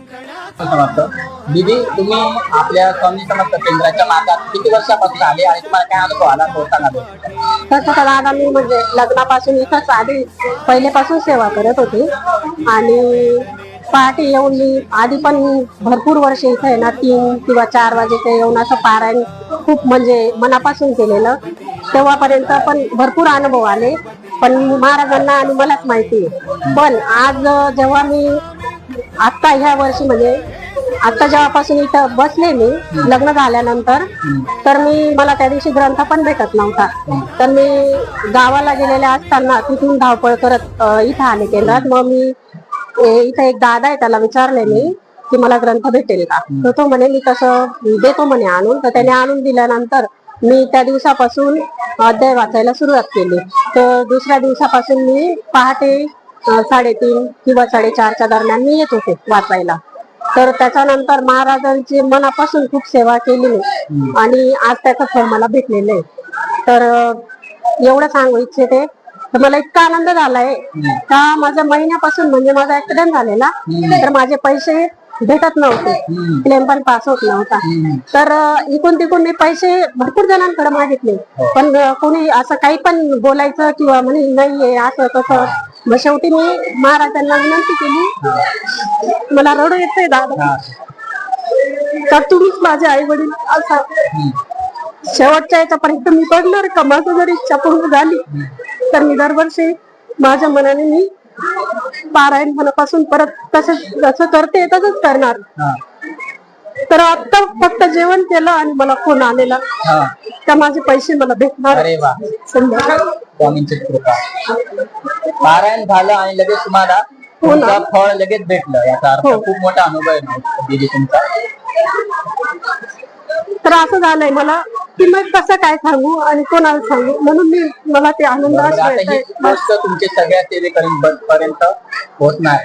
दीदी, तुम्ही आपल्या स्वामी समर्थ केंद्राच्या मार्गात किती वर्षापासून आले आणि तुम्हाला काय अनुभव आला तो सांगा. तसं तर दादा मी म्हणजे लग्नापासून इथंच आधी पहिलेपासून सेवा करत होते आणि पहाटे येऊन मी आधी पण भरपूर वर्ष इथं आहे ना 3 किंवा 4 वाजेचं येऊन असं पारायण खूप म्हणजे मनापासून केलेलं. तेव्हापर्यंत पण भरपूर अनुभव आले, पण महाराजांना आणि मलाच माहिती आहे. पण आज जेव्हा मी आता ह्या वर्षी म्हणजे आता जेव्हापासून इथं बसले मी लग्न झाल्यानंतर, तर मला त्या दिवशी ग्रंथ पण भेटत नव्हता. तर मी गावाला गेलेले असताना तिथून धावपळ करत इथं आले केंद्रात. मग मी इथं एक दादा आहे त्याला विचारले मी की मला ग्रंथ भेटेल का, तर तो म्हणे मी तसं देतो म्हणे आणून. तर त्याने आणून दिल्यानंतर मी त्या दिवसापासून अध्याय वाचायला सुरुवात केली. तर दुसऱ्या दिवसापासून मी पहाटे 3:30 किंवा 4:30च्या दरम्यान मी येत होते वाचायला. तर त्याच्यानंतर महाराजांची मनापासून खूप सेवा केली आणि आज त्याचं फळ मला भेटलेलं आहे. तर एवढं सांगू इच्छिते, तर मला इतका आनंद झालाय का माझ्या महिन्यापासून म्हणजे माझा ऍक्सिडेंट झालेला, तर माझे पैसे भेटत नव्हते, क्लेम पण पास होत नव्हता. तर इकडून तिकडून मी पैसे भरपूर जणांकडे मागितले, पण कोणी असं काही पण बोलायचं किंवा म्हणे नाहीये असं तसं. मग शेवटी मी महाराजांना विनंती केली, मला रडू येतंय दादा, तर तुम्हीच माझे आई वडील असा शेवटच्या याच्यापर्यंत मी पडणार का, माझं जर इच्छा पूर्ण झाली तर मी दरवर्षी माझ्या मनाने मी पारायण मनापासून परत तसंच जसं करते तसंच करणार. तर आता फक्त जेवण केलं आणि मला फोन आलेला का माझे पैसे मला भेटणार. स्वामींची कृपा, पारायण झालं आणि लगेच तुम्हाला तुमचं फळ लगेच भेटलं, याचा अर्थ खूप मोठा अनुभव आहे दीदी तुमचा. तर असं झालंय मला की मग कसं काय सांगू आणि कोणाला सांगू, म्हणून मला ते आनंद गोष्ट तुमच्या सगळ्या सेवेकरांपर्यंत होत नाही.